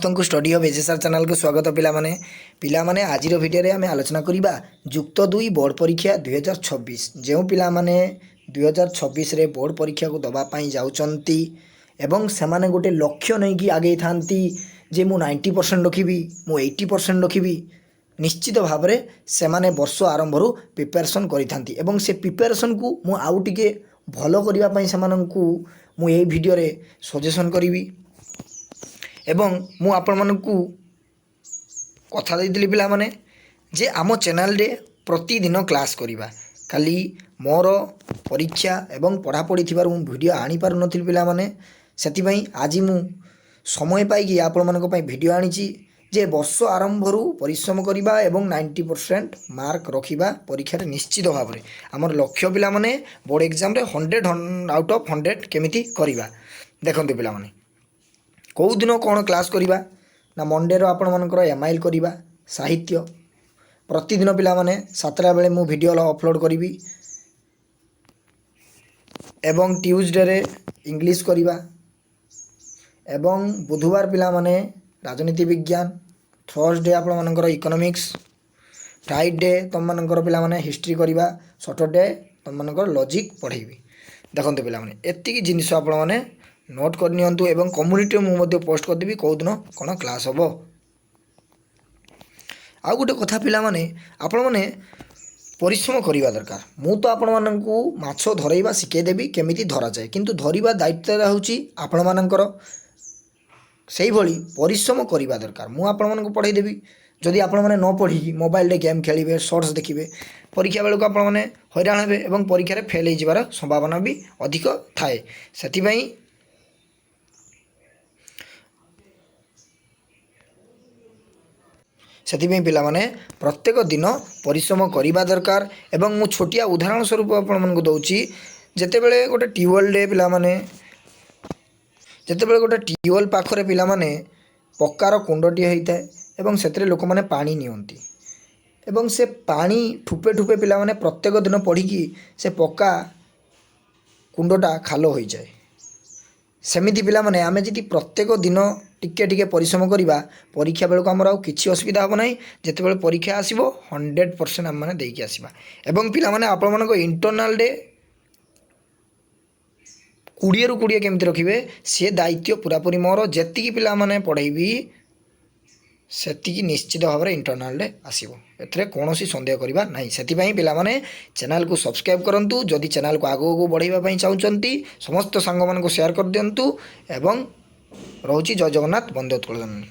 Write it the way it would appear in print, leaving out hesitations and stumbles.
ସମସ୍ତଙ୍କୁ study of ଏଜେସାର ଚ୍ୟାନେଲକୁ ସ୍ୱାଗତ ପିଲାମାନେ ଆଜିର ଭିଡ଼ିଓରେ ଆମେ ଆଲୋଚନା କରିବା ଯୁକ୍ତ 2 ବୋର୍ଡ଼ ପରୀକ୍ଷା 2026 ଯେଉଁ ପିଲାମାନେ 2026ରେ ବୋର୍ଡ଼ ପରୀକ୍ଷାକୁ ଦେବା ପାଇଁ ଯାଉଛନ୍ତି ଏବଂ ସେମାନେ ଗୋଟେ ଲକ୍ଷ୍ୟ ନେଇକି ଆଗେଇ ଥାନ୍ତି ଯେ ମୁଁ 90% ରଖିବି, ମୁଁ 80% ରଖିବି। ନିଶ୍ଚିତ ଭାବରେ ସେମାନେ ବର୍ଷ ଆରମ୍ଭରୁ ପ୍ରିପାରେସନ୍ କରିଥାନ୍ତି ଏବଂ ସେ ପ୍ରିପାରେସନ୍କୁ ମୁଁ ଆଉ ଟିକେ ଭଲ କରିବା ପାଇଁ ସେମାନଙ୍କୁ ମୁଁ ଏହି ଭିଡ଼ିଓରେ ସଜେସନ୍ କରିବି। ଏବଂ ମୁଁ ଆପଣମାନଙ୍କୁ କଥା ଦେଇଥିଲି ପିଲାମାନେ ଯେ ଆମ ଚ୍ୟାନେଲରେ ପ୍ରତିଦିନ କ୍ଲାସ୍ କରିବା। ଖାଲି ମୋର ପରୀକ୍ଷା ଏବଂ ପଢ଼ାପଢ଼ି ଥିବାରୁ ମୁଁ ଭିଡ଼ିଓ ଆଣିପାରୁନଥିଲି ପିଲାମାନେ, ସେଥିପାଇଁ ଆଜି ମୁଁ ସମୟ ପାଇକି ଆପଣମାନଙ୍କ ପାଇଁ ଭିଡ଼ିଓ ଆଣିଛି ଯେ ବର୍ଷ ଆରମ୍ଭରୁ ପରିଶ୍ରମ କରିବା ଏବଂ 90% ମାର୍କ ରଖିବା ପରୀକ୍ଷାରେ ନିଶ୍ଚିତ ଭାବରେ। ଆମର ଲକ୍ଷ୍ୟ ପିଲାମାନେ ବୋର୍ଡ଼ ଏକ୍ଜାମରେ 100 ଆଉଟ୍ ଅଫ୍ 100 କେମିତି କରିବା। ଦେଖନ୍ତୁ ପିଲାମାନେ, କେଉଁ ଦିନ କ'ଣ କ୍ଲାସ୍ କରିବା ନା ମଣ୍ଡେର ଆପଣମାନଙ୍କର MIL କରିବା, ସାହିତ୍ୟ ପ୍ରତିଦିନ ପିଲାମାନେ 7ଟା ବେଳେ ମୁଁ ଭିଡ଼ିଓ ଅପଲୋଡ଼ କରିବି ଏବଂ ଟ୍ୟୁଜଡେରେ ଇଂଲିଶ କରିବା ଏବଂ ବୁଧବାର ପିଲାମାନେ ରାଜନୀତି ବିଜ୍ଞାନ, ଥର୍ସଡେ ଆପଣମାନଙ୍କର ଇକୋନୋମିକ୍ସ, ଫ୍ରାଇଡେ ତୁମମାନଙ୍କର ପିଲାମାନେ ହିଷ୍ଟ୍ରି କରିବା, ସଟରଡେ ତୁମମାନଙ୍କର ଲଜିକ୍ ପଢ଼େଇବି। ଦେଖନ୍ତୁ ପିଲାମାନେ, ଏତିକି ଜିନିଷ ଆପଣମାନେ ନୋଟ୍ କରିନିଅନ୍ତୁ ଏବଂ କମ୍ୟୁନିଟିରେ ମୁଁ ମଧ୍ୟ ପୋଷ୍ଟ କରିଦେବି କେଉଁଦିନ କ'ଣ କ୍ଲାସ୍ ହେବ। ଆଉ ଗୋଟେ କଥା ପିଲାମାନେ, ଆପଣମାନେ ପରିଶ୍ରମ କରିବା ଦରକାର। ମୁଁ ତ ଆପଣମାନଙ୍କୁ ମାଛ ଧରାଇବା ଶିଖାଇଦେବି କେମିତି ଧରାଯାଏ, କିନ୍ତୁ ଧରିବା ଦାୟିତ୍ୱଟା ହେଉଛି ଆପଣମାନଙ୍କର। ସେଇଭଳି ପରିଶ୍ରମ କରିବା ଦରକାର। ମୁଁ ଆପଣମାନଙ୍କୁ ପଢ଼େଇଦେବି, ଯଦି ଆପଣମାନେ ନ ପଢ଼ିକି ମୋବାଇଲରେ ଗେମ୍ ଖେଳିବେ, ସର୍ଟସ୍ ଦେଖିବେ, ପରୀକ୍ଷା ବେଳକୁ ଆପଣମାନେ ହଇରାଣ ହେବେ ଏବଂ ପରୀକ୍ଷାରେ ଫେଲ୍ ହେଇଯିବାର ସମ୍ଭାବନା ବି ଅଧିକ ଥାଏ। ସେଥିପାଇଁ ପିଲାମାନେ ପ୍ରତ୍ୟେକ ଦିନ ପରିଶ୍ରମ କରିବା ଦରକାର। ଏବଂ ମୁଁ ଛୋଟିଆ ଉଦାହରଣ ସ୍ୱରୂପ ଆପଣମାନଙ୍କୁ ଦେଉଛି, ଯେତେବେଳେ ଗୋଟେ ଟ୍ୟୁବୱେଲ୍ ପାଖରେ ପିଲାମାନେ ପକ୍କାର କୁଣ୍ଡଟିଏ ହୋଇଥାଏ ଏବଂ ସେଥିରେ ଲୋକମାନେ ପାଣି ନିଅନ୍ତି ଏବଂ ସେ ପାଣି ଠୁପେ ଠୁପେ ପିଲାମାନେ ପ୍ରତ୍ୟେକ ଦିନ ପଡ଼ିକି ସେ ପକ୍କା କୁଣ୍ଡଟା ଖାଲ ହୋଇଯାଏ। ସେମିତି ପିଲାମାନେ ଆମେ ଯଦି ପ୍ରତ୍ୟେକ ଦିନ ଟିକେ ଟିକେ ପରିଶ୍ରମ କରିବା, ପରୀକ୍ଷା ବେଳକୁ ଆମର ଆଉ କିଛି ଅସୁବିଧା ହେବ ନାହିଁ। ଯେତେବେଳେ ପରୀକ୍ଷା ଆସିବ 100% ଆମମାନେ ଦେଇକି ଆସିବା। ଏବଂ ପିଲାମାନେ ଆପଣମାନଙ୍କ ଇଣ୍ଟରନାଲରେ 20ରୁ 20 କେମିତି ରଖିବେ ସେ ଦାୟିତ୍ୱ ପୁରାପୁରି ମୋର। ଯେତିକି ପିଲାମାନେ ପଢ଼େଇବି ସେତିକି ନିଶ୍ଚିତ ଭାବରେ ଇଣ୍ଟରନାଲରେ ଆସିବ, ଏଥିରେ କୌଣସି ସନ୍ଦେହ କରିବା ନାହିଁ। ସେଥିପାଇଁ ପିଲାମାନେ ଚ୍ୟାନେଲକୁ ସବସ୍କ୍ରାଇବ୍ କରନ୍ତୁ। ଯଦି ଚ୍ୟାନେଲକୁ ଆଗକୁ ବଢ଼ାଇବା ପାଇଁ ଚାହୁଁଛନ୍ତି ସମସ୍ତ ସାଙ୍ଗମାନଙ୍କୁ ସେୟାର କରିଦିଅନ୍ତୁ ଏବଂ ରହୁଛି ଜୟ ଜଗନ୍ନାଥ, ବନ୍ଦେ ଉତ୍କଳ ଜନନୀ।